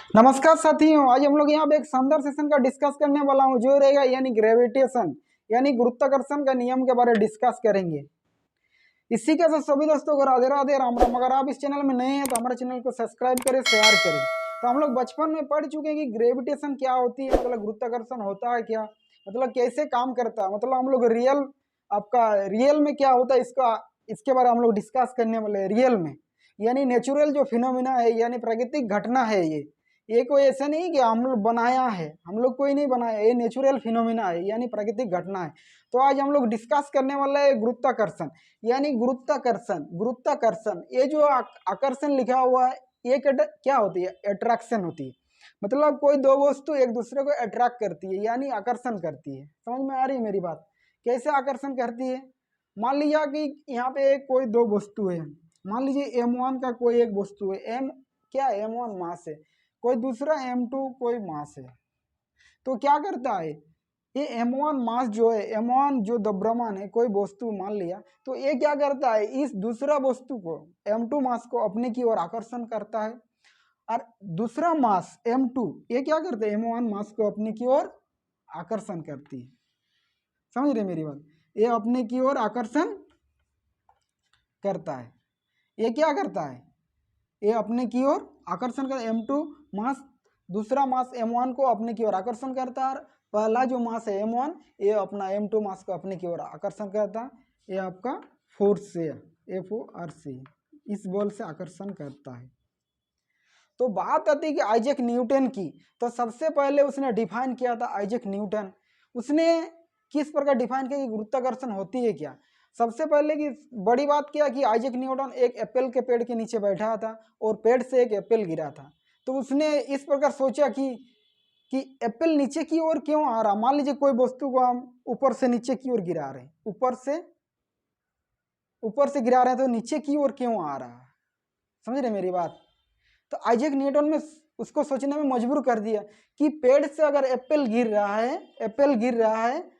नमस्कार साथियों, आज हम लोग यहाँ पे एक शानदार सेशन का डिस्कस करने वाला हूँ जो रहेगा यानी ग्रेविटेशन यानी गुरुत्वाकर्षण का नियम के बारे में डिस्कस करेंगे। इसी के साथ सभी दोस्तों को राधे राधे राम राम। अगर आप इस चैनल में नए हैं तो हमारे चैनल को सब्सक्राइब करें, शेयर करें। तो हम लोग बचपन में पढ़ चुके हैं कि ग्रेविटेशन क्या होती है, मतलब गुरुत्वाकर्षण होता है क्या, मतलब कैसे काम करता है, मतलब हम लोग रियल में क्या होता है इसके बारे में हम लोग डिस्कस करने वाले हैं। रियल में यानी नेचुरल जो फिनोमिना है यानी प्राकृतिक घटना है, ये कोई ऐसा नहीं कि हम लोग बनाया है, हम लोग कोई नहीं बनाया, ये नेचुरल फिनोमिना है यानी प्राकृतिक घटना है। तो आज हम लोग डिस्कस करने वाला है गुरुत्वाकर्षण यानी गुरुत्वाकर्षण ये जो आकर्षण लिखा हुआ है ये क्या होती है, अट्रैक्शन होती है। मतलब कोई दो वस्तु एक दूसरे को अट्रैक्ट करती है यानी आकर्षण करती है। समझ में आ रही है मेरी बात? कैसे आकर्षण करती है? मान लीजिए कि यहाँ पे कोई दो वस्तु है, मान लीजिए m1 का कोई एक वस्तु है, m क्या है, m1 मास है, कोई दूसरा m2 कोई मास है। तो क्या करता है ये m1 मास जो है, m1 जो द्रव्यमान है, कोई वस्तु मान लिया, तो ये क्या करता है इस दूसरा वस्तु को m2 मास को अपने की ओर आकर्षण करता है, और दूसरा मास m2 ये क्या करता है m1 मास को अपने की ओर आकर्षण करती है। समझ रहे मेरी बात? ये अपने की ओर आकर्षण करता है। ये क्या करता है, ये अपने की ओर आकर्षण कर m2 मास दूसरा मास m1 को अपने की ओर आकर्षण करता है। पहला जो मास है m1 ये अपना m2 मास को अपने की ओर आकर्षण करता है। ये आपका फोर्स से FORC इस बल से आकर्षण करता है। तो बात आती है कि आइजैक न्यूटन की, तो सबसे पहले उसने डिफाइन किया था आइजैक न्यूटन। उसने किस प्रकार डिफाइन किया कि गुरुत्वाकर्षण होती है क्या। सबसे पहले की बड़ी बात क्या कि आइजैक न्यूटन एक एप्पल के पेड़ के नीचे बैठा था और पेड़ से एक एप्पल गिरा था। तो उसने इस प्रकार सोचा कि एप्पल नीचे की ओर क्यों आ रहा। मान लीजिए कोई वस्तु को हम ऊपर से नीचे की ओर गिरा रहे हैं, ऊपर से गिरा रहे हैं, तो नीचे की ओर क्यों आ रहा। समझ रहे मेरी बात? तो आइजैक न्यूटन में उसको सोचने में मजबूर कर दिया कि पेड़ से अगर एप्पल गिर रहा है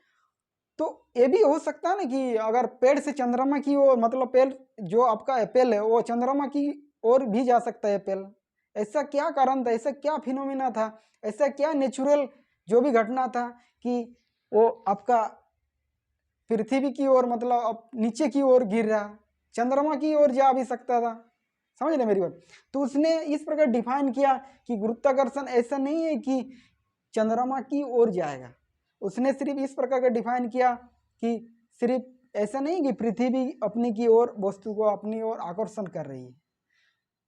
तो ये भी हो सकता है ना कि अगर पेड़ से चंद्रमा की ओर, मतलब पेड़ जो आपका एप्पल है वो चंद्रमा की ओर भी जा सकता है एप्पल। ऐसा क्या कारण था, ऐसा क्या फिनोमिना था, ऐसा क्या नेचुरल जो भी घटना था कि वो आपका पृथ्वी की ओर, मतलब नीचे की ओर गिर रहा, चंद्रमा की ओर जा भी सकता था। समझ रहे मेरी बात? तो उसने इस प्रकार डिफाइन किया कि गुरुत्वाकर्षण ऐसा नहीं है कि चंद्रमा की ओर जाएगा। उसने सिर्फ इस प्रकार का डिफाइन किया कि सिर्फ ऐसा नहीं कि पृथ्वी अपनी की ओर वस्तु को अपनी ओर आकर्षण कर रही है,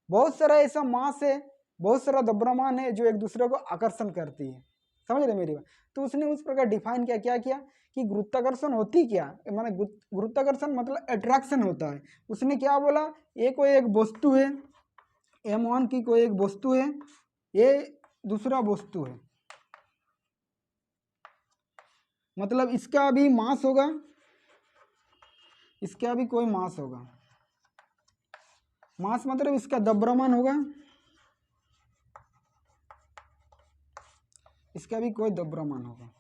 बहुत सारा ऐसा मास है, बहुत सारा द्रव्यमान है जो एक दूसरे को आकर्षण करती है। समझ रहे मेरी बात? तो उसने उस प्रकार डिफाइन किया, क्या किया कि गुरुत्वाकर्षण होती क्या, माने गुरुत्वाकर्षण मतलब अट्रैक्शन होता है। उसने क्या बोला, ये कोई एक वस्तु है m1 की, कोई एक वस्तु है, ये दूसरा वस्तु है, मतलब इसका भी मास होगा, इसका भी कोई मास होगा, मास मतलब इसका द्रव्यमान होगा, इसका भी कोई द्रव्यमान होगा।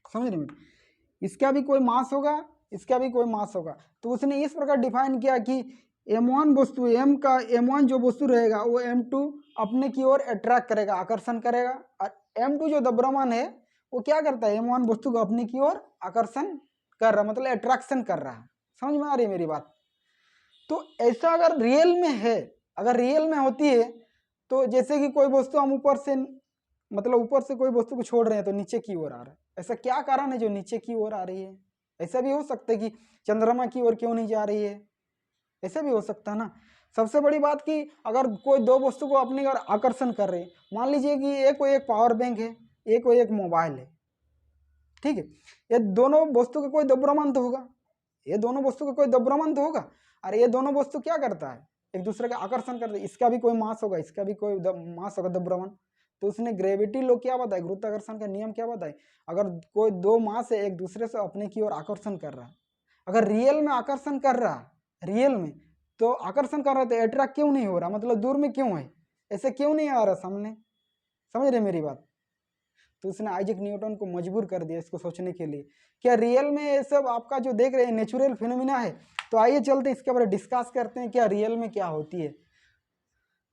समझ रहे हैं? इसका भी कोई मास होगा, इसका भी कोई मास होगा। तो उसने इस प्रकार डिफाइन किया कि m1 वस्तु, m1 जो वस्तु रहेगा वो m2 अपने की ओर अट्रैक्ट करेगा, आकर्षण करेगा, और m2 जो द्रव्यमान है वो क्या करता है, m1 वस्तु को अपने की ओर आकर्षण कर रहा, मतलब अट्रैक्शन कर रहा है। समझ में आ रही है मेरी बात? तो ऐसा अगर रियल में है, अगर रियल में होती है, तो जैसे कि कोई वस्तु हम ऊपर से, मतलब ऊपर से कोई वस्तु को छोड़ रहे हैं तो नीचे की ओर आ रहा है, ऐसा क्या कारण है जो नीचे की ओर आ रही है? ऐसा भी हो सकता है कि चंद्रमा की ओर क्यों नहीं जा रही है, ऐसा भी हो सकता है ना। सबसे बड़ी बात कि अगर कोई दो वस्तु को अपनी ओर आकर्षण कर रहे हैं, मान लीजिए कि एक कोई एक पावर बैंक है, एक कोई एक मोबाइल है, ठीक है, ये दोनों वस्तु का कोई द्रव्यमान तो होगा, ये दोनों वस्तु का कोई द्रव्यमान तो होगा, और ये दोनों वस्तु क्या करता है, एक दूसरे का आकर्षण करते हैं, इसका भी कोई मास होगा, इसका भी कोई मास होगा, द्रव्यमान। तो उसने ग्रेविटी लॉ क्या बताया, गुरुत्वाकर्षण का नियम क्या बताया, अगर कोई दो मास है एक दूसरे से अपने की ओर आकर्षण कर रहा है, अगर रियल में आकर्षण कर रहा है, रियल में तो आकर्षण कर रहा है, तो अट्रैक्ट क्यों नहीं हो रहा, मतलब दूर में क्यों है, ऐसे क्यों नहीं आ रहा सामने। समझ रहे मेरी बात? तो उसने आइजैक न्यूटन को मजबूर कर दिया इसको सोचने के लिए, क्या रियल में ये सब आपका जो देख रहे हैं नेचुरल फिनोमिना है। तो आइए चलते इसके बारे में डिस्कस करते हैं क्या रियल में क्या होती है।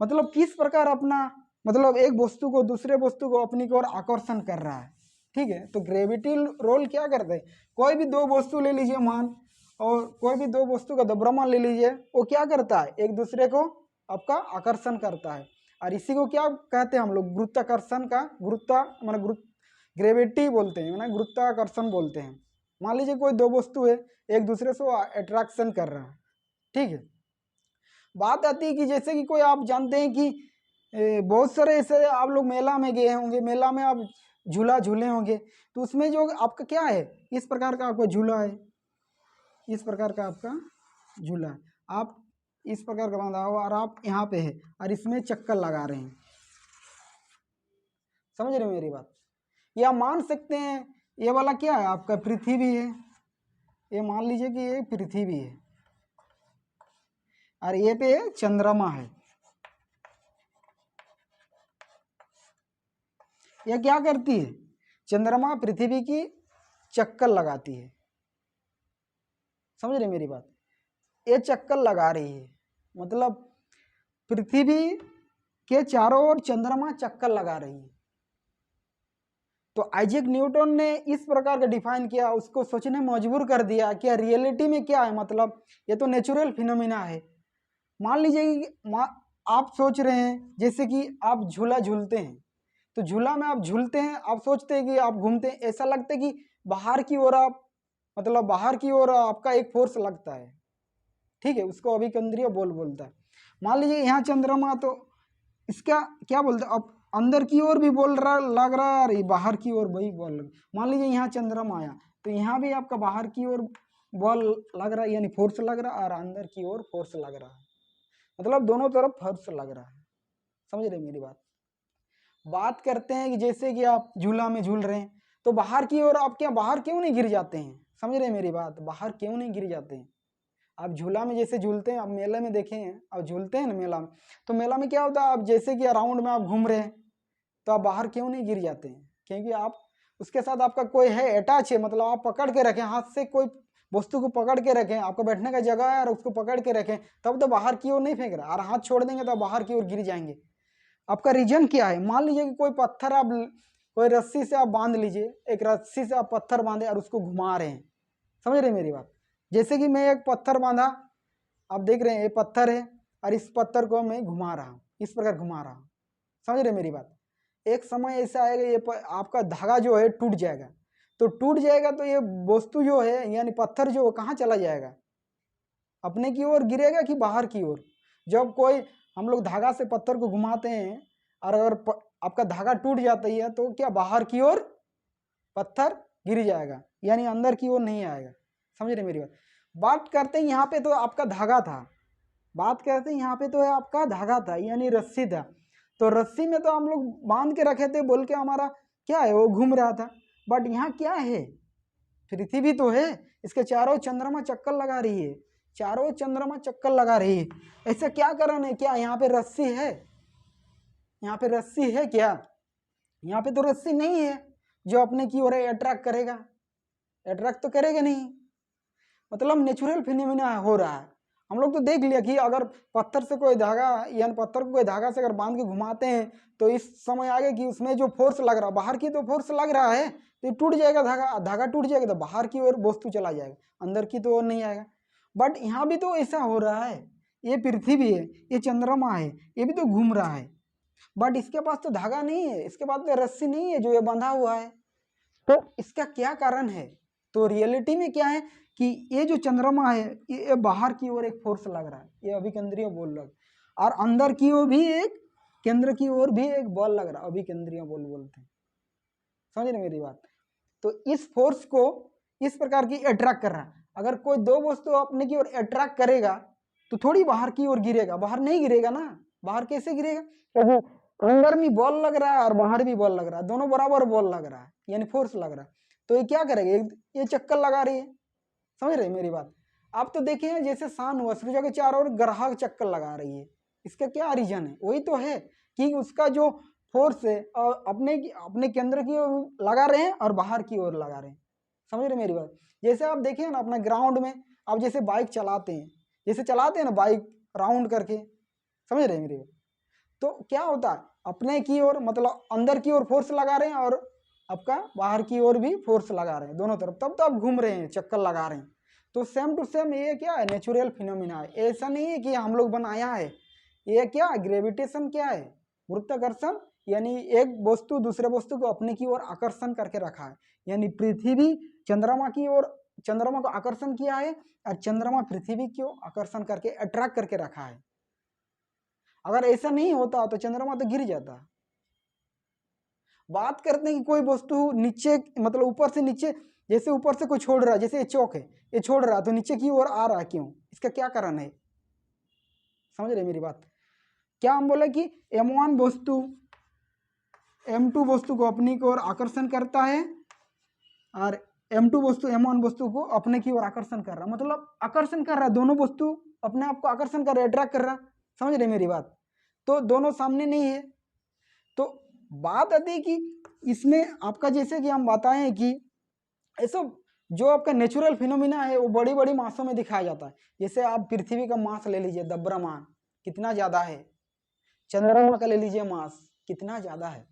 मतलब किस प्रकार अपना मतलब एक वस्तु को दूसरे वस्तु को अपनी ओर आकर्षण कर रहा है। ठीक है, तो ग्रेविटी रोल क्या करते हैं, कोई भी दो वस्तु ले लीजिए मान, और कोई भी दो वस्तु का द्रव्यमान ले लीजिए, वो क्या करता है, एक दूसरे को आपका आकर्षण करता है। और इसी को क्या कहते हैं हम लोग, गुरुत्वाकर्षण का ग्रेविटी बोलते हैं, माना गुरुत्वाकर्षण बोलते हैं। मान लीजिए कोई दो वस्तु है, एक दूसरे से अट्रैक्शन कर रहा है। ठीक है, बात आती है कि जैसे कि कोई आप जानते हैं कि बहुत सारे ऐसे आप लोग मेला में गए होंगे, मेला में आप झूला झूले होंगे, तो उसमें जो आपका क्या है, इस प्रकार का आपका झूला है, इस प्रकार का आपका झूला है, आप इस प्रकार का बांधा हो और आप यहाँ पे है और इसमें चक्कर लगा रहे हैं। समझ रहे मेरी बात, या मान सकते हैं ये वाला क्या है आपका पृथ्वी है, ये मान लीजिए कि ये पृथ्वी है और ये पे चंद्रमा है। यह क्या करती है, चंद्रमा पृथ्वी की चक्कर लगाती है। समझ रहे मेरी बात, ये चक्कर लगा रही है, मतलब पृथ्वी के चारों ओर चंद्रमा चक्कर लगा रही है। तो आइजैक न्यूटन ने इस प्रकार का डिफाइन किया, उसको सोचने मजबूर कर दिया कि रियलिटी में क्या है, मतलब ये तो नेचुरल फिनोमिना है। मान लीजिए कि आप सोच रहे हैं जैसे कि आप झूला झूलते हैं, तो झूला में आप झूलते हैं, आप सोचते हैं कि आप घूमते हैं, ऐसा लगता है कि बाहर की ओर आप मतलब बाहर की ओर आपका एक फोर्स लगता है। ठीक है, उसको अभिकेंद्रीय बल बोलता है। मान लीजिए यहाँ चंद्रमा, तो इसका क्या बोलते हैं, अब अंदर की ओर भी बोल रहा लग रहा है और बाहर की ओर वही बोल रहा। मान लीजिए यहाँ चंद्रमा आया, तो यहाँ भी आपका बाहर की ओर बॉल लग रहा है, यानी फोर्स लग रहा है, और अंदर की ओर फोर्स लग रहा है, मतलब दोनों तरफ फोर्स लग रहा है। समझ रहे मेरी बात करते हैं कि जैसे कि आप झूला में झूल रहे हैं, तो बाहर की ओर आप क्या बाहर क्यों नहीं गिर जाते हैं। समझ रहे मेरी बात, बाहर क्यों नहीं गिर जाते हैं। आप झूला में जैसे झूलते हैं, आप मेले में देखे हैं, आप झूलते हैं ना मेला में, तो मेला में क्या होता है, आप जैसे कि राउंड में आप घूम रहे हैं, तो आप बाहर क्यों नहीं गिर जाते हैं, क्योंकि आप उसके साथ आपका कोई है अटैच है, मतलब आप पकड़ के रखें, हाथ से कोई वस्तु को पकड़ के रखें, आपको बैठने का जगह है और उसको पकड़ के रखें, तब तो बाहर की ओर नहीं फेंक रहा, और हाथ छोड़ देंगे तो आप बाहर की ओर गिर जाएंगे। आपका रीजन क्या है, मान लीजिए कि कोई पत्थर आप कोई रस्सी से आप बांध लीजिए, एक रस्सी से आप पत्थर बांधे और उसको घुमा रहे हैं। समझ रहे मेरी बात, जैसे कि मैं एक पत्थर बांधा, आप देख रहे हैं ये पत्थर है और इस पत्थर को मैं घुमा रहा हूँ, इस प्रकार घुमा रहा हूँ। समझ रहे मेरी बात, एक समय ऐसा आएगा ये आपका धागा जो है टूट जाएगा, तो टूट जाएगा तो ये वस्तु जो है यानी पत्थर जो कहाँ चला जाएगा, अपने की ओर गिरेगा कि बाहर की ओर। जब कोई हम लोग धागा से पत्थर को घुमाते हैं और अगर आपका धागा टूट जाता है तो क्या बाहर की ओर पत्थर गिर जाएगा, यानी अंदर की ओर नहीं आएगा। समझ रहे मेरी बात करते हैं यहाँ पे तो आपका धागा था, बात करते हैं यहाँ पे तो है आपका धागा था यानी रस्सी था, तो रस्सी में तो हम लोग बांध के रखे थे बोल के हमारा क्या है वो घूम रहा था। बट यहाँ क्या है, पृथ्वी तो है, इसके चारों चंद्रमा चक्कर लगा रही है, चारों चंद्रमा चक्कर लगा रही है। ऐसा क्या कारण है, क्या यहाँ पे रस्सी है, यहाँ पे रस्सी है क्या, यहाँ पे तो रस्सी नहीं है जो अपने की ओर अट्रैक्ट करेगा, अट्रैक्ट तो करेगा नहीं, मतलब नेचुरल फिनोमिना हो रहा है। हम लोग तो देख लिया कि अगर पत्थर से कोई धागा यानी पत्थर को कोई धागा से अगर बांध के घुमाते हैं तो इस समय आगे कि उसमें जो फोर्स लग रहा है बाहर की तो फोर्स लग रहा है, तो टूट जाएगा धागा, धागा टूट जाएगा तो बाहर की ओर वस्तु चला जाएगा, अंदर की तो ओर नहीं आएगा। बट यहाँ भी तो ऐसा हो रहा है, ये पृथ्वी है, ये चंद्रमा है, ये भी तो घूम रहा है, बट इसके पास तो धागा नहीं है, इसके पास तो रस्सी नहीं है जो ये बंधा हुआ है। तो इसका क्या कारण है, तो रियलिटी में क्या है कि ये जो चंद्रमा है ये बाहर की ओर एक फोर्स लग रहा है, ये अभिकेंद्रीय बल लग, और अंदर की ओर भी एक केंद्र की ओर भी एक बल लग रहा है, अभिकेंद्रीय बल बोलते हैं। समझ रहे मेरी बात, तो इस फोर्स को इस प्रकार की अट्रैक्ट कर रहा है। अगर कोई दो वस्तु अपने की ओर अट्रैक्ट करेगा तो थोड़ी बाहर की ओर गिरेगा, बाहर नहीं गिरेगा ना, बाहर कैसे गिरेगा, क्योंकि अंदर में बॉल लग रहा है और बाहर भी बॉल लग रहा है, दोनों बराबर बॉल लग रहा है यानी फोर्स लग रहा है, तो ये क्या करेगा, ये चक्कर लगा रही है। समझ रहे मेरी बात, आप तो देखे हैं जैसे सान हुआ सूर्य के चारों ओर ग्रह चक्कर लगा रही है, इसका क्या रीजन है, वही तो है कि उसका जो फोर्स है और अपने केंद्र की ओर लगा रहे हैं और बाहर की ओर लगा रहे हैं। समझ रहे मेरी बात, जैसे आप देखिए ना अपना ग्राउंड में आप जैसे बाइक चलाते हैं, जैसे चलाते हैं ना बाइक राउंड करके, समझ रहे मेरी बात, तो क्या होता है, अपने की ओर मतलब अंदर की ओर फोर्स लगा रहे हैं और आपका बाहर की ओर भी फोर्स लगा रहे हैं, दोनों तरफ, तब तो आप घूम रहे हैं, चक्कर लगा रहे हैं। तो सेम टू सेम ये क्या है, नेचुरल फिनोमिना है, ऐसा नहीं है कि हम लोग बनाया है। ये क्या है, ग्रेविटेशन क्या है, गुरुत्वाकर्षण, यानी एक वस्तु दूसरे वस्तु को अपने की ओर आकर्षण करके रखा है। यानी पृथ्वी चंद्रमा की ओर, चंद्रमा को आकर्षण किया है और चंद्रमा पृथ्वी को आकर्षण करके अट्रैक्ट करके रखा है। अगर ऐसा नहीं होता तो चंद्रमा तो गिर जाता। बात करते हैं कि कोई वस्तु नीचे मतलब ऊपर से नीचे, जैसे ऊपर से कोई छोड़ रहा है, जैसे ये चौक है, ये छोड़ रहा है तो नीचे की ओर आ रहा है, क्यों, इसका क्या कारण है, समझ रहे मेरी बात। क्या हम बोले कि M1 वस्तु M2 वस्तु को अपनी की ओर आकर्षण करता है और M2 वस्तु M1 वस्तु को अपने की ओर आकर्षण कर रहा, मतलब आकर्षण कर रहा, दोनों वस्तु अपने आप को आकर्षण कर रहा है, अट्रैक्ट कर रहा, समझ रहे मेरी बात। तो दोनों सामने नहीं है। तो बात आती है कि इसमें आपका जैसे कि हम बताएं कि ऐसा जो आपका नेचुरल फिनोमिना है वो बड़ी बड़ी मासों में दिखाया जाता है। जैसे आप पृथ्वी का मास ले लीजिए, द्रव्यमान कितना ज्यादा है, चंद्रमा का ले लीजिए मास कितना ज्यादा है।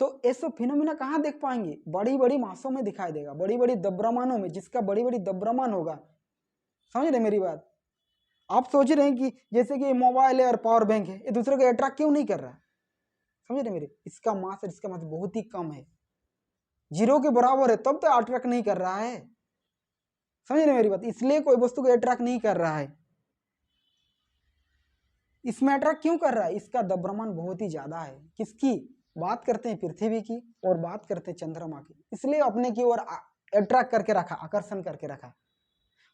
तो ऐसा फिनोमिना कहाँ देख पाएंगे, बड़ी बड़ी मासों में दिखाई देगा, बड़ी बड़ी द्रव्यमानों में, जिसका बड़ी बड़ी द्रव्यमान होगा, समझ रहे मेरी बात। आप सोच रहे हैं कि जैसे कि मोबाइल है और पावर बैंक है, ये दूसरे को अट्रैक्ट क्यों नहीं कर रहा, समझ रहे मेरे, इसका मास और इसका मास बहुत ही कम है, 0 के बराबर है, तब तो अट्रैक्ट नहीं कर रहा है, समझ रहे मेरी बात। इसलिए कोई वस्तु को अट्रैक्ट नहीं कर रहा है। इसमें अट्रैक्ट क्यों कर रहा है, इसका द्रव्यमान बहुत ही ज्यादा है। किसकी बात करते हैं, पृथ्वी की, और बात करते हैं चंद्रमा की, इसलिए अपने की ओर अट्रैक्ट करके रखा, आकर्षण करके रखा।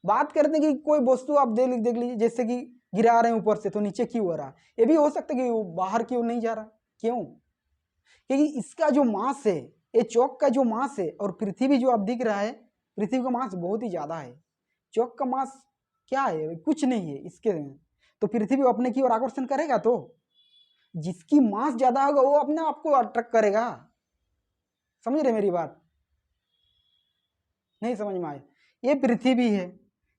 बात करते हैं कि कोई वस्तु आप देख लीजिए, जैसे कि गिरा रहे हैं ऊपर से तो नीचे क्यों हो रहा है, ये भी हो सकता है कि बाहर क्यों नहीं जा रहा, क्यों, क्योंकि इसका जो मास है, ये चौक का जो मास है और पृथ्वी जो आप दिख रहा है, पृथ्वी का मास बहुत ही ज्यादा है, चौक का मास क्या है, कुछ नहीं है इसके। तो पृथ्वी अपने की ओर आकर्षण करेगा, तो जिसकी मास ज्यादा होगा वो अपने आप को अट्रैक्ट करेगा, समझ रहे मेरी बात, नहीं समझ में आए। ये पृथ्वी है,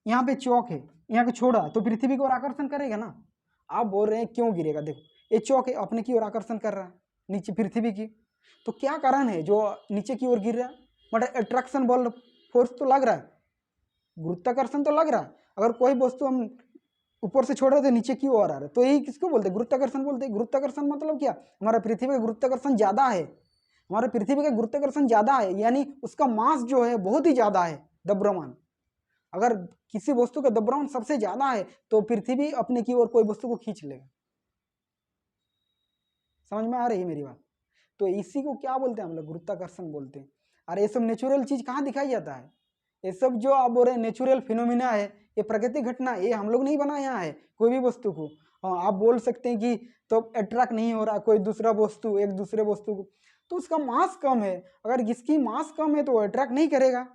यहाँ पे चौक है, यहाँ को छोड़ा तो पृथ्वी की ओर आकर्षण करेगा ना। आप बोल रहे हैं क्यों गिरेगा, देखो ये चौक है, अपने की ओर आकर्षण कर रहा है नीचे पृथ्वी की, तो क्या कारण है जो नीचे की ओर गिर रहा है, मतलब अट्रैक्शन बल फोर्स तो लग रहा है, गुरुत्वाकर्षण तो लग रहा है। अगर कोई वस्तु हम ऊपर से छोड़ रहे थे नीचे की ओर आ रहा है, तो यही किसको बोलते हैं, गुरुत्वाकर्षण बोलते हैं। गुरुत्वाकर्षण मतलब क्या, हमारा पृथ्वी का गुरुत्वाकर्षण ज्यादा है, हमारे पृथ्वी का गुरुत्वाकर्षण ज्यादा है, यानी उसका मास जो है बहुत ही ज्यादा है, द्रव्यमान। अगर किसी वस्तु का द्रव्यमान सबसे ज्यादा है तो पृथ्वी अपने की ओर कोई वस्तु को खींच लेगा, समझ में आ रही है मेरी बात। तो इसी को क्या बोलते हैं हम लोग, गुरुत्वाकर्षण बोलते हैं। और ये सब नेचुरल चीज कहाँ दिखाई जाता है, ये सब जो आप बोल रहे हैं नेचुरल फिनोमिना है, ये प्राकृतिक घटना, ये हम लोग नहीं बनाया है कोई भी वस्तु को। आप बोल सकते हैं कि तो अट्रैक्ट नहीं हो रहा कोई दूसरा वस्तु एक दूसरे वस्तु को, तो उसका मास कम है, अगर जिसकी मास कम है तो वो अट्रैक्ट नहीं करेगा,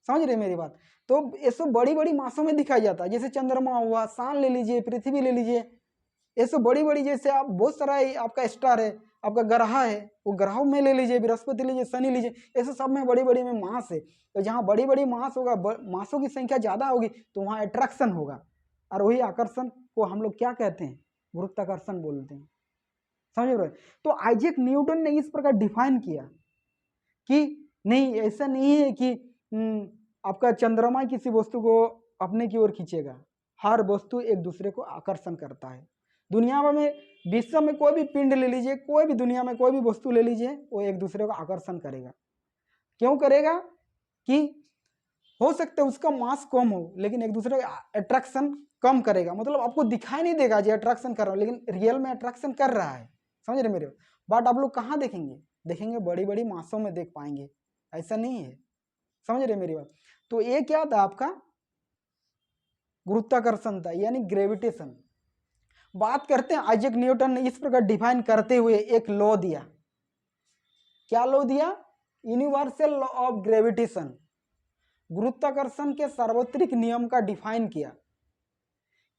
समझ रहे मेरी बात। तो ये सब बड़ी बड़ी मासों में दिखाई जाता है, जैसे चंद्रमा हुआ, सान ले लीजिए, पृथ्वी ले लीजिए, ये सब बड़ी बड़ी, जैसे आप बहुत सारा आपका स्टार है, आपका ग्रह है, वो ग्रहों में ले लीजिए, बृहस्पति लीजिए, शनि लीजिए, ऐसे सब में बड़ी बड़ी में मास है। तो जहाँ बड़ी बड़ी मास होगा, मासों की संख्या ज्यादा होगी तो वहाँ अट्रैक्शन होगा, और वही आकर्षण को हम लोग क्या कहते हैं, गुरुत्वाकर्षण बोलते हैं, समझ रहे। तो आइजैक न्यूटन ने इस प्रकार डिफाइन किया कि नहीं, ऐसा नहीं है कि आपका चंद्रमा किसी वस्तु को अपने की ओर खींचेगा, हर वस्तु एक दूसरे को आकर्षण करता है। दुनिया में विश्व में कोई भी पिंड ले लीजिए, कोई भी दुनिया में कोई भी वस्तु ले लीजिए, वो एक दूसरे को आकर्षण करेगा। क्यों करेगा, कि हो सकता है उसका मास कम हो लेकिन एक दूसरे का अट्रैक्शन कम करेगा, मतलब आपको दिखाई नहीं देगा जो अट्रैक्शन कर रहा हो, लेकिन रियल में अट्रैक्शन कर रहा है, समझ रहे मेरे। बट आप लोग कहाँ देखेंगे, देखेंगे बड़ी बड़ी मासों में देख पाएंगे, ऐसा नहीं है, समझ रहे मेरी बात। तो ये क्या था, आपका गुरुत्वाकर्षण था, यानी ग्रेविटेशन। बात करते हैं, आइजैक न्यूटन ने इस प्रकार डिफाइन करते हुए एक लॉ दिया, क्या लॉ दिया, यूनिवर्सल लॉ ऑफ ग्रेविटेशन, गुरुत्वाकर्षण के सार्वत्रिक नियम का डिफाइन किया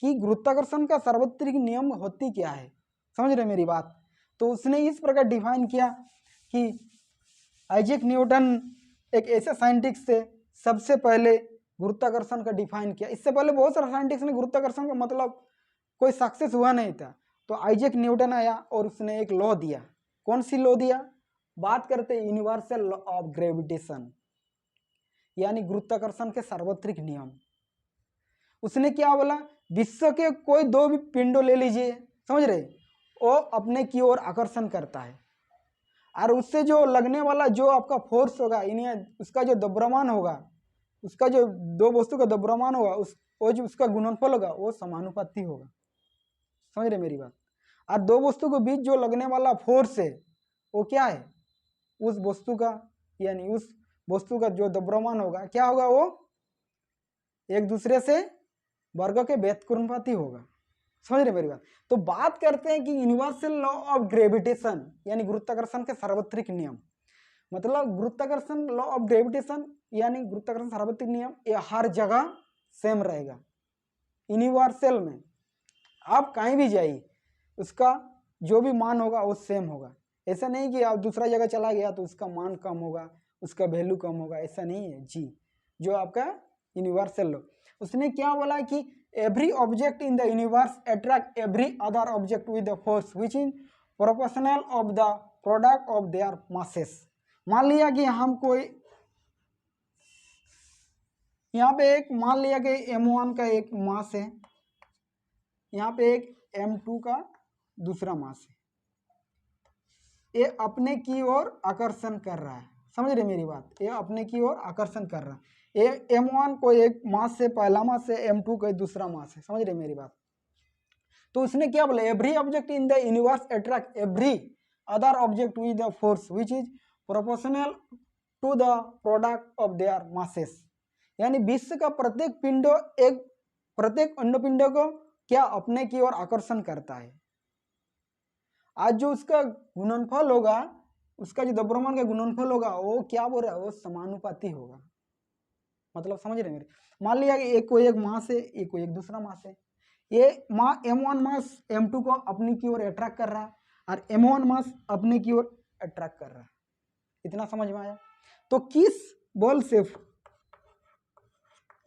कि गुरुत्वाकर्षण का सार्वत्रिक नियम होती क्या है, समझ रहे मेरी बात। तो उसने इस प्रकार डिफाइन किया कि आइजैक न्यूटन एक ऐसे साइंटिस्ट से सबसे पहले गुरुत्वाकर्षण का डिफाइन किया। इससे पहले बहुत सारे साइंटिस्ट ने गुरुत्वाकर्षण का मतलब कोई सक्सेस हुआ नहीं था, तो आइजैक न्यूटन आया और उसने एक लॉ दिया। कौन सी लॉ दिया? बात करते हैं यूनिवर्सल लॉ ऑफ ग्रेविटेशन, यानी गुरुत्वाकर्षण के सार्वत्रिक नियम। उसने क्या बोला? विश्व के कोई दो भी पिंडों ले लीजिए, समझ रहे, वो अपने की ओर आकर्षण करता है, और उससे जो लगने वाला जो आपका फोर्स होगा, यानी उसका जो द्रव्यमान होगा, उसका जो दो वस्तु का द्रव्यमान होगा, वो जो उसका गुणनफल होगा वो समानुपाती होगा। समझ रहे मेरी बात? और दो वस्तु के बीच जो लगने वाला फोर्स है वो क्या है? उस वस्तु का, यानी उस वस्तु का जो द्रव्यमान होगा क्या होगा? वो एक दूसरे से वर्ग के व्युत्क्रमानुपाती होगा। समझ रहे मेरी बात? तो बात करते हैं कि यूनिवर्सल लॉ ऑफ ग्रेविटेशन, यानी गुरुत्वाकर्षण के सार्वत्रिक नियम। मतलब गुरुत्वाकर्षण लॉ ऑफ ग्रेविटेशन यानी गुरुत्वाकर्षण सार्वत्रिक नियम, ये हर जगह सेम रहेगा, यूनिवर्सल में। आप कहीं भी जाइए उसका जो भी मान होगा वो सेम होगा। ऐसा नहीं कि आप दूसरा जगह चला गया तो उसका मान कम होगा, उसका वैल्यू कम होगा, ऐसा नहीं है जी। जो आपका यूनिवर्सल लॉ, उसने क्या बोला कि every object in the universe attract every other object with the force which is proportional of the product of their masses. मान लिया कि हम कोई यहाँ पे एक मान लिया कि m1 का एक मास है, यहाँ पे एक m2 का दूसरा मास है, ये अपने की ओर आकर्षण कर रहा है। समझ रहे मेरी बात? ये अपने की ओर आकर्षण कर रहा है। ये m1 को एक मास से, पहला मास से, m2 को दूसरा मास है। समझ रहे मेरी बात? तो उसने क्या बोला? Every object in the universe attract every other object with the force which is proportional to the product of their masses. यानी विश्व का प्रत्येक पिंडो प्रत्येक अन्य पिंडों को क्या अपने की ओर आकर्षण करता है। आज जो उसका गुणनफल होगा, उसका जो द्रव्यमान का गुणनफल होगा वो क्या बोल रहा है? वो समानुपाती होगा। मतलब समझ रहे मेरे? मान लिया कि एक को एक मास है, एक को एक दूसरा मास है। ये m1 मास m2 को अपनी की ओर अट्रैक्ट कर रहा है और m1 मास अपने की ओर अट्रैक्ट कर रहा है। इतना समझ में आया? तो किस बल से,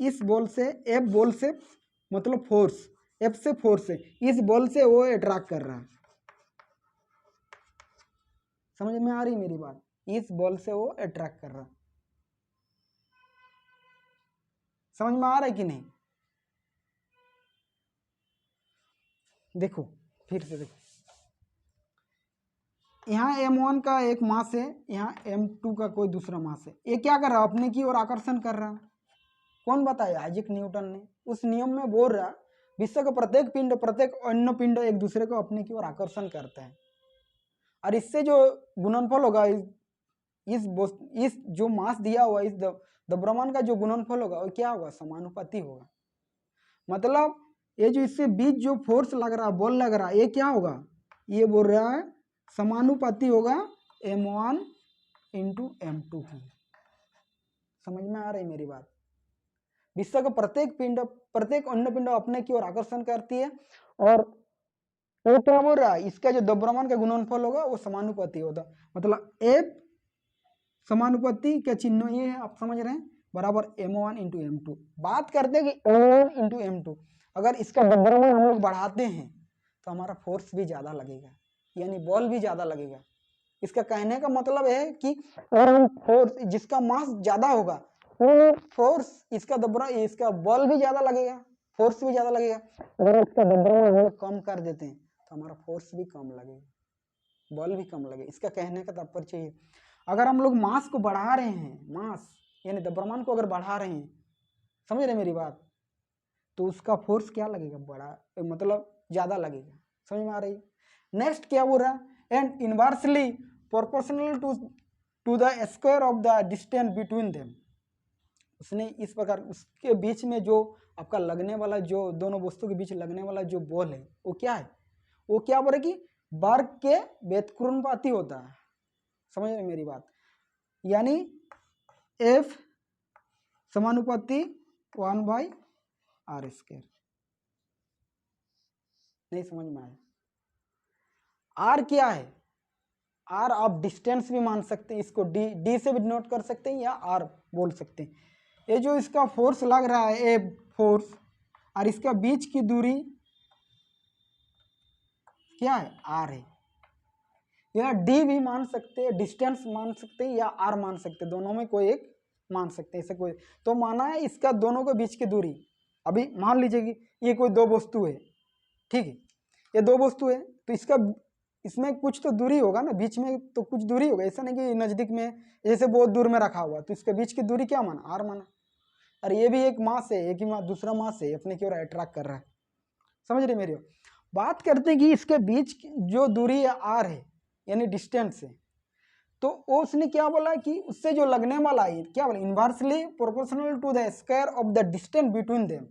इस बल से, F बल से मतलब फोर्स, F से फोर्स है, इस बल से वो अट्रैक्ट कर रहा है। समझ में आ रही मेरी बात? इस बल से वो अट्रैक्ट कर रहा है। समझ में आ रहा है कि नहीं? देखो फिर से देखो, यहाँ m1 का एक मास है, यहाँ m2 का कोई दूसरा मास है। ये क्या कर रहा है? अपने की ओर आकर्षण कर रहा है। कौन बताया? आइजैक न्यूटन ने। उस नियम में बोल रहा विश्व का प्रत्येक पिंड, प्रत्येक अन्य पिंड एक दूसरे को अपने की ओर आकर्षण करता है, और इससे जो गुणनफल होगा, इस जो मास दिया हुआ, इस द्रव्यमान का जो गुणनफल होगा वो क्या होगा? समानुपाती होगा। मतलब ये जो इससे बीच जो फोर्स लग रहा है, बल लग रहा है, ये क्या होगा? ये बोल रहा है समानुपाती होगा m1 इंटू m2 की। समझ में आ रही मेरी बात? विश्व का प्रत्येक पिंड, प्रत्येक अन्य पिंड अपने की ओर आकर्षण करती है, और वो क्या बोल रहा है? इसका जो द्रव्यमान का गुणनफल होगा वो समानुपाती होगा। मतलब F समानुपाती का चिन्ह ये है, आप समझ रहे हैं, बराबर m1 इंटू m2। बात करते हैं कि m1 इंटू m2, अगर इसका द्रव्यमान हम लोग बढ़ाते हैं तो हमारा फोर्स भी ज़्यादा लगेगा, यानी बल भी ज़्यादा लगेगा। इसका कहने का मतलब है कि फोर्स जिसका मास ज़्यादा होगा फोर्स, इसका इसका बल भी ज़्यादा लगेगा, फोर्स भी ज़्यादा लगेगा। अगर इसका द्रव्यमान कम कर देते हैं तो हमारा फोर्स भी कम लगेगा, बल भी कम लगेगा। इसका कहने का तात्पर्य चाहिए, अगर हम लोग मास को बढ़ा रहे हैं, मास यानी द्रव्यमान को अगर बढ़ा रहे हैं, समझ रहे मेरी बात, तो उसका फोर्स क्या लगेगा? बड़ा, मतलब ज़्यादा लगेगा। समझ में आ रही? नेक्स्ट क्या बोल रहा है? And inversely proportional to the square of the distance between them. उसने इस प्रकार उसके बीच में जो आपका लगने वाला, जो दोनों वस्तु के बीच लगने वाला जो बल है वो क्या है? वो क्या बोल रहे कि वर्ग के व्युत्क्रमानुपाती होता है। समझ रहे मेरी बात? यानी F समानुपाती 1/r²। नहीं समझ में आया? R क्या है? R आप डिस्टेंस भी मान सकते हैं, इसको D से भी डिनोट कर सकते हैं या R बोल सकते हैं। ये जो इसका फोर्स लग रहा है, ए फोर्स, और इसका बीच की दूरी क्या है, आर है। यहाँ डी भी मान सकते हैं, डिस्टेंस मान सकते हैं, या आर मान सकते हैं, दोनों में कोई एक मान सकते हैं, ऐसे कोई। तो माना है इसका दोनों के बीच की दूरी, अभी मान लीजिए कि ये कोई दो वस्तु है, ठीक है, ये दो वस्तु है, तो इसका इसमें कुछ तो दूरी होगा ना, बीच में तो कुछ दूरी होगा, ऐसा नहीं कि नज़दीक में, जैसे बहुत दूर में रखा हुआ, तो इसके बीच की दूरी क्या माना, आर माना। और ये भी एक मास है, एक ही मास, दूसरा मास है, अपने की ओर अट्रैक्ट कर रहा है, समझ रहे मेरी बात। करते हैं कि इसके बीच जो दूरी है आर है, यानी डिस्टेंस है, तो वो उसने क्या बोला कि उससे जो लगने वाला है, क्या बोला, inversely proportional to the square of the distance between them,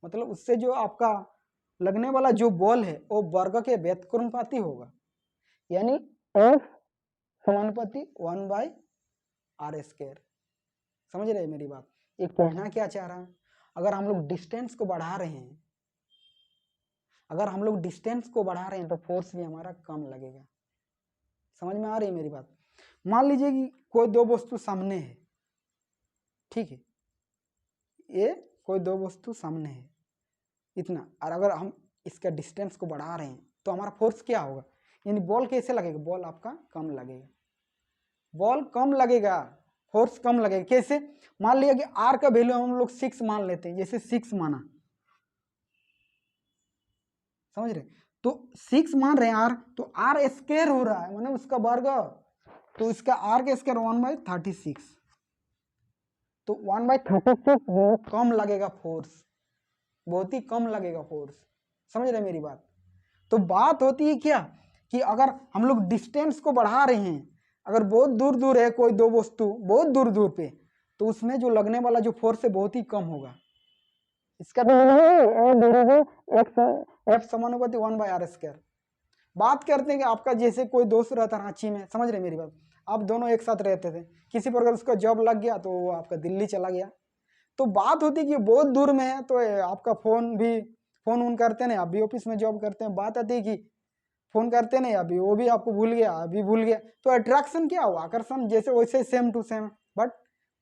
मतलब उससे जो आपका लगने वाला जो बॉल है वो वर्ग के व्युत्क्रमानुपाती होगा, यानी एफ समानुपाती 1/r²। समझ रहे मेरी बात। एक कहना क्या चाह रहा है, अगर हम लोग डिस्टेंस को बढ़ा रहे हैं, अगर हम लोग डिस्टेंस को बढ़ा रहे हैं तो फोर्स भी हमारा कम लगेगा। समझ में आ रही है मेरी बात। मान लीजिए कि कोई दो वस्तु सामने है, ठीक है, ये कोई दो वस्तु सामने है इतना, और अगर हम इसका डिस्टेंस को बढ़ा रहे हैं तो हमारा फोर्स क्या होगा, यानी बॉल कैसे लगेगा, बॉल आपका कम लगेगा, बॉल कम लगेगा, फोर्स कम लगेगा। कैसे, मान लिया कि आर का वैल्यू हम लोग 6 मान लेते हैं, जैसे 6 माना, समझ रहे, तो 6 मान रहे हैं आर, तो आर स्क्वायर हो रहा है, माने उसका वर्ग, तो इसका आर का स्क्वायर 1/36, तो 1/36 कम लगेगा फोर्स, बहुत ही कम लगेगा फोर्स। समझ रहे मेरी बात। तो बात होती है क्या कि अगर हम लोग डिस्टेंस को बढ़ा रहे हैं, अगर बहुत दूर दूर है कोई दो वस्तु, बहुत दूर दूर पे, तो उसमें जो लगने वाला जो फोर्स है बहुत ही कम होगा। इसका एफ समानुपाती 1/r²। बात करते हैं कि आपका जैसे कोई दोस्त रहता रांची में, समझ रहे मेरी बात, आप दोनों एक साथ रहते थे, किसी प्रकार उसका जॉब लग गया तो वो आपका दिल्ली चला गया, तो बात होती कि बहुत दूर में है, तो आपका फोन उन करते नहीं, आप भी ऑफिस में जॉब करते हैं, बात आती है कि फोन करते नहीं, अभी वो भी आपको भूल गया, अभी भूल गया, तो अट्रैक्शन क्या हुआ, आकर्षण जैसे वैसे सेम टू सेम, बट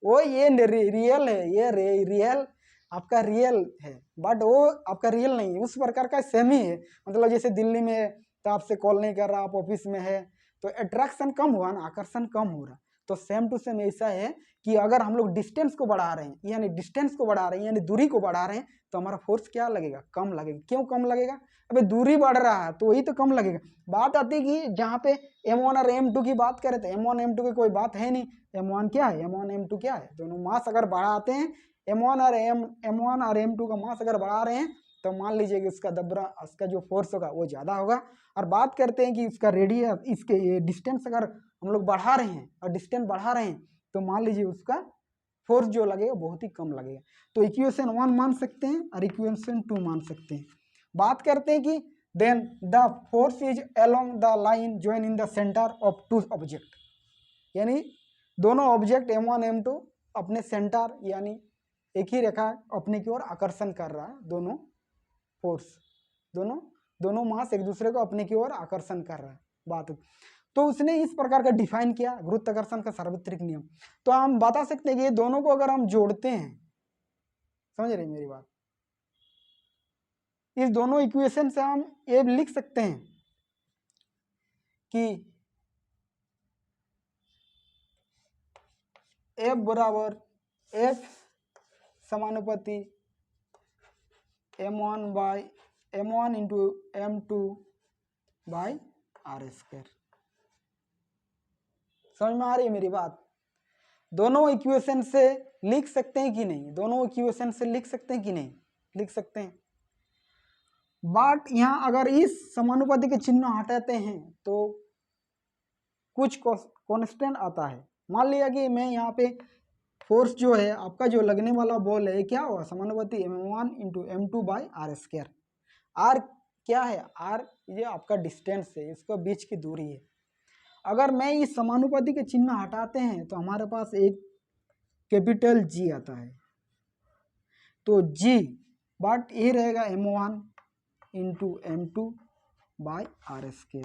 वो ये रियल है, ये रियल आपका रियल है, बट वो आपका रियल नहीं है, उस प्रकार का सेम ही है। मतलब जैसे दिल्ली में तो आपसे कॉल नहीं कर रहा, आप ऑफिस में है, तो अट्रैक्शन कम हुआ ना, आकर्षण कम हो रहा। तो सेम टू सेम ऐसा है कि अगर हम लोग डिस्टेंस को बढ़ा रहे हैं, यानी डिस्टेंस को बढ़ा रहे हैं, यानी दूरी को बढ़ा रहे हैं, तो हमारा फोर्स क्या लगेगा, कम लगेगा। क्यों कम लगेगा, अबे दूरी बढ़ रहा है तो वही तो कम लगेगा। बात आती है कि जहाँ पे m1 और m2 की बात करें तो m1 m2 की कोई बात है नहीं, m1 क्या है, m1 m2 क्या है, दोनों मास अगर बढ़ाते हैं, m1 और m2 का मास अगर बढ़ा रहे हैं, तो मान लीजिए कि उसका दबरा, उसका जो फोर्स होगा वो ज़्यादा होगा। और बात करते हैं कि इसका रेडियस, इसके ये डिस्टेंस अगर हम लोग बढ़ा रहे हैं और डिस्टेंस बढ़ा रहे हैं, तो मान लीजिए उसका फोर्स जो लगेगा बहुत ही कम लगेगा। तो इक्वेशन 1 मान सकते हैं और इक्वेशन 2 मान सकते हैं। बात करते हैं कि then the force is along the line join in the centre of two object, यानी दोनों ऑब्जेक्ट m1 m2 अपने सेंटर यानी एक ही रेखा अपने की ओर आकर्षण कर रहा है, दोनों फोर्स, दोनों मास एक दूसरे को अपने की ओर आकर्षण कर रहा है। बात तो उसने इस प्रकार का डिफाइन किया गुरुत्वाकर्षण का सार्वत्रिक नियम। तो हम बता सकते हैं कि ये दोनों को अगर हम जोड़ते हैं, समझ रहे मेरी बात, इस दोनों इक्वेशन से हम ये लिख सकते हैं कि F बराबर F समानुपाती m1 into m2 by r²। समझ में आ रही है मेरी बात। दोनों इक्वेशन से लिख सकते हैं कि नहीं, दोनों इक्वेशन से लिख सकते हैं कि नहीं, लिख सकते हैं। बट यहाँ अगर इस समानुपाती के चिन्ह हटाते हैं तो कुछ कांस्टेंट आता है। मान लिया कि मैं यहाँ पे फोर्स जो है आपका जो लगने वाला बॉल है क्या हुआ, समानुपाती m1 into m2 by r²। r क्या है, r ये आपका डिस्टेंस है, इसका बीच की दूरी है। अगर मैं इस समानुपाती के चिन्ह हटाते हैं तो हमारे पास एक कैपिटल G आता है, तो G बट ये रहेगा m1 into m2 by r²।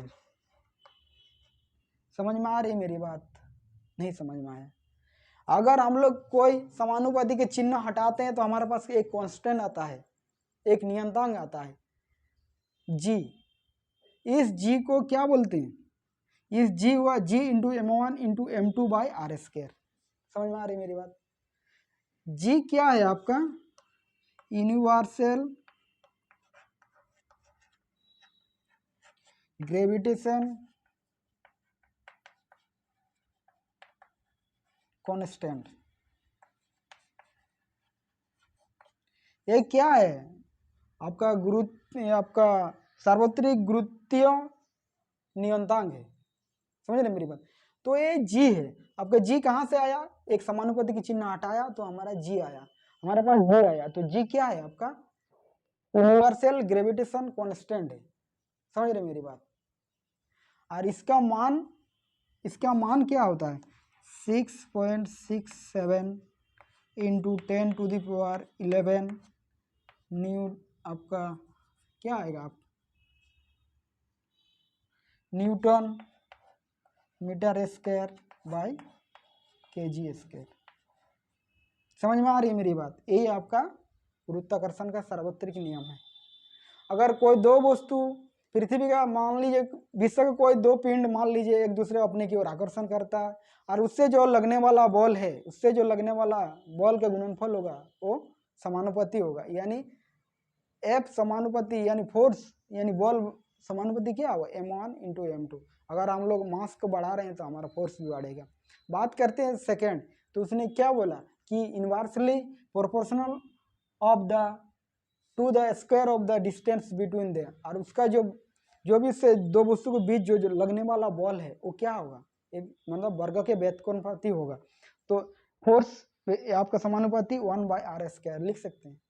समझ में आ रही है मेरी बात, नहीं समझ में आया। अगर हम लोग कोई समानुपाती के चिन्ह हटाते हैं तो हमारे पास एक कांस्टेंट आता है, एक नियतांक आता है G, इस जी को क्या बोलते हैं, इस जी हुआ G into M1 into M2 by R square. समझ में आ रही मेरी बात? जी क्या है आपका, यूनिवर्सल ग्रेविटेशन कांस्टेंट। ये क्या है, आपका गुरुत्व, आपका सार्वत्रिक गुरुत्वीय नियतांक है। समझ रहे मेरी बात? तो ये जी है आपका। जी कहाँ से आया, एक समानुपाती की चिन्ह हटाया तो हमारा जी आया, हमारे पास जी आया। तो जी क्या है आपका, यूनिवर्सल ग्रेविटेशन कांस्टेंट है। समझ रहे मेरी बात? और इसका मान क्या होता है, 6.67 इंटू 10⁻11 न्यू, आपका क्या आएगा आप, newton metre square by KG square. समझ में आ रही है मेरी बात? यही आपका गुरुत्वाकर्षण का सार्वत्रिक नियम है। अगर कोई दो वस्तु पृथ्वी का, मान लीजिए विश्व के कोई दो पिंड मान लीजिए एक दूसरे अपने की ओर आकर्षण करता है, और उससे जो लगने वाला बल है, उससे जो लगने वाला बल का गुणनफल होगा वो समानुपाती होगा। यानी एफ समानुपाती यानी फोर्स यानी बल समानुपाती क्या होगा, M1 इंटू M2। अगर हम लोग मास को बढ़ा रहे हैं तो हमारा फोर्स भी बढ़ेगा। बात करते हैं सेकेंड, तो उसने क्या बोला कि inversely proportional of the to the square of the distance between they, और उसका जो भी से दो वस्तु के बीच जो लगने वाला बल है वो क्या होगा, एक मतलब वर्ग के व्युत्क्रमानुपाती होगा। तो फोर्स आपका समानुपाती 1/r² लिख सकते हैं,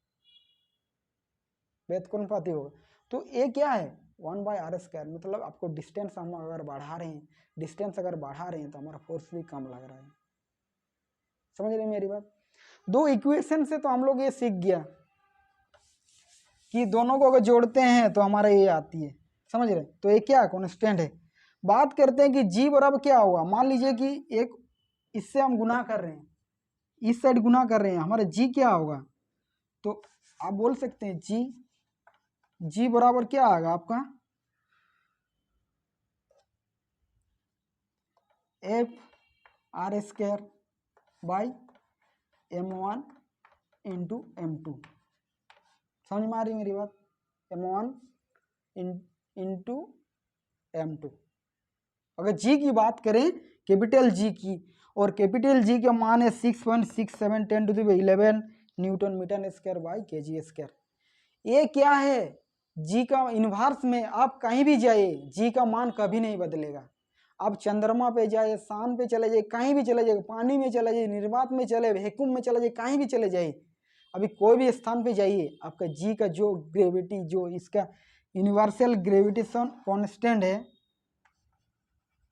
व्युत्क्रमानुपाती होगा। तो ये क्या है, 1/r², मतलब आपको डिस्टेंस हम अगर बढ़ा रहे हैं, डिस्टेंस अगर बढ़ा रहे हैं तो हमारा फोर्स भी कम लग रहा है। समझ रहे मेरी बात? दो इक्वेशन से तो हम लोग ये सीख गया कि दोनों को अगर जोड़ते हैं तो हमारा ये आती है। समझ रहे? तो ये क्या कांस्टेंट है। बात करते हैं कि जी बराबर क्या होगा। मान लीजिए कि एक इससे हम गुना कर रहे हैं, इस साइड गुना कर रहे हैं, हमारा जी क्या होगा, तो आप बोल सकते हैं जी बराबर क्या आएगा आपका, F(r²) by M1 into M2। समझ में आ रही मेरी बात? M1 into M2। अगर जी की बात करें, कैपिटल जी की, और कैपिटल जी का मान है 6.67 10⁻11 newton metre square by KG square. ये क्या है, जी का इन्वर्स में आप कहीं भी जाइए जी का मान कभी नहीं बदलेगा। आप चंद्रमा पे जाए, शान पे चले जाइए, कहीं भी चले जाइए, पानी में चले जाइए, निर्वात में चले, वैक्यूम में चले जाइए, कहीं भी चले जाइए, अभी कोई भी स्थान पे जाइए, आपका जी का जो ग्रेविटी, जो इसका यूनिवर्सल ग्रेविटेशन कांस्टेंट है,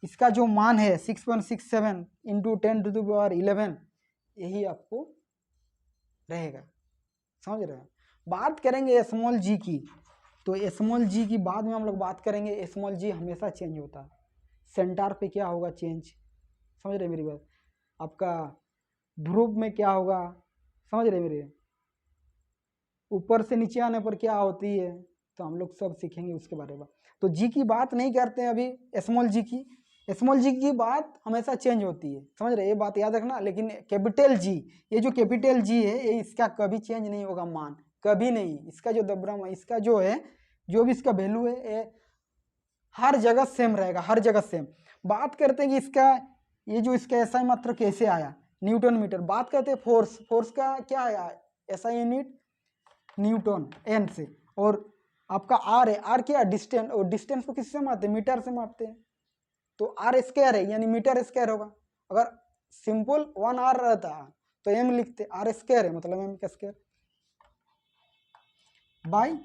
इसका जो मान है 6.67 इंटू 10⁻11, यही आपको रहेगा। समझ रहे हैं? बात करेंगे स्मॉल जी की, तो स्मॉल जी की बाद में हम लोग बात करेंगे। स्मॉल जी हमेशा चेंज होता है, सेंटर पे क्या होगा चेंज। समझ रहे मेरी बात? आपका ध्रुव में क्या होगा, समझ रहे मेरे, ऊपर से नीचे आने पर क्या होती है, तो हम लोग सब सीखेंगे उसके बारे में। तो जी की बात नहीं करते हैं अभी, स्मॉल जी की। स्मॉल जी की बात हमेशा चेंज होती है, समझ रहे, ये बात याद रखना। लेकिन कैपिटल जी, ये जो कैपिटल जी है, ये इसका कभी चेंज नहीं होगा मान, कभी नहीं। इसका जो दब्रम है, इसका जो है, जो भी इसका वैल्यू है, ये हर जगह सेम रहेगा, हर जगह सेम। बात करते हैं कि इसका ये जो इसका एसआई मात्रक कैसे आया, न्यूटन मीटर। बात करते हैं फोर्स, फोर्स का क्या आया, एसआई यूनिट न्यूटन एन से, और आपका आर है, आर क्या डिस्टेंस, और डिस्टेंस को किससे मापते हैं, मीटर से मापते हैं। तो आर स्क्वायर है यानी मीटर स्क्वायर होगा। अगर सिंपल 1 आर रहता तो एम लिखते, आर स्क्वायर है मतलब एम का स्क्वायर बाई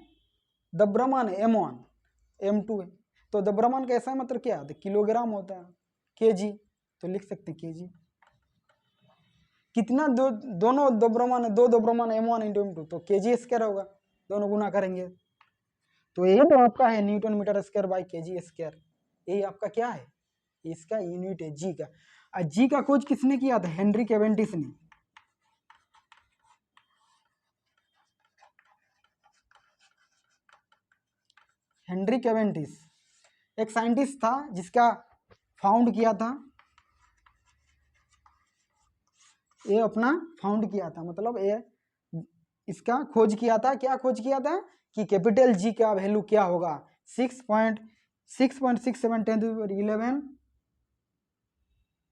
द्रव्यमान है M1 M2 है। तो द्रव्यमान का ऐसा मतलब क्या होता है, किलोग्राम होता है, केजी, तो लिख सकते हैं केजी। कितना दोनों द्रव्यमान है, दो द्रव्यमान M1 इंटू M2, तो केजी स्क्वायर होगा, दोनों गुना करेंगे। तो ये तो आपका है newton metre square by KG square. यही आपका क्या है, इसका यूनिट है जी का। और जी का खोज किसने किया था, हेनरी कैवेंडिश ने। हेनरी कैवेंडिश एक साइंटिस्ट था जिसका फाउंड किया था, ये अपना फाउंड किया था, मतलब ये इसका खोज किया था। क्या खोज किया था कि कैपिटल जी का वैल्यू क्या होगा, 6.67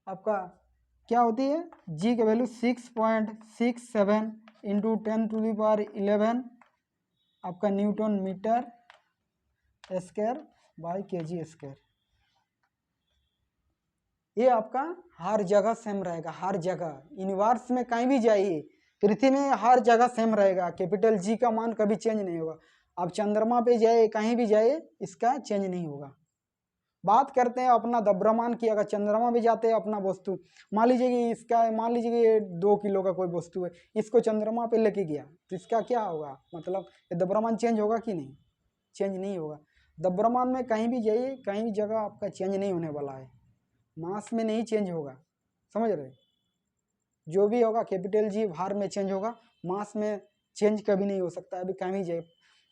आपका क्या होती है, जी की वैल्यू 6.67 इंटू 10⁻11 आपका newton metre square by kg square. ये आपका हर जगह सेम रहेगा, हर जगह यूनिवर्स में कहीं भी जाइए, पृथ्वी में हर जगह सेम रहेगा, कैपिटल जी का मान कभी चेंज नहीं होगा। आप चंद्रमा पे जाए, कहीं भी जाए, इसका चेंज नहीं होगा। बात करते हैं अपना द्रव्यमान की, अगर चंद्रमा पे जाते हैं अपना वस्तु, मान लीजिए कि इसका, मान लीजिए कि ये 2 किलो का कोई वस्तु है, इसको चंद्रमा पे लेके गया तो इसका क्या होगा, मतलब ये द्रव्यमान चेंज होगा कि नहीं, चेंज नहीं होगा। द्रव्यमान में कहीं भी जाइए, कहीं भी जगह आपका चेंज नहीं होने वाला है, मास में नहीं चेंज होगा, समझ रहे, जो भी होगा कैपिटल जी भार में चेंज होगा, मास में चेंज कभी नहीं हो सकता। अभी कहीं भी जाए,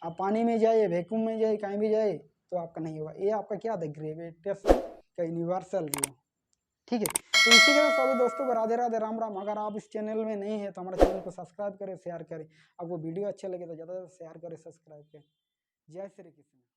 आप पानी में जाइए, वैक्यूम में जाइए, कहीं भी जाए तो आपका नहीं होगा। ये आपका क्या था, ग्रेविटेशन का यूनिवर्सल व्यू, ठीक है। तो इसी के साथ सभी दोस्तों को राधे राधे, राम राम। अगर आप इस चैनल में नहीं है तो हमारे चैनल को सब्सक्राइब करें, शेयर करें, आपको वीडियो अच्छे लगे तो ज़्यादा से ज़्यादा शेयर करें, सब्सक्राइब करें। जय श्री कृष्ण।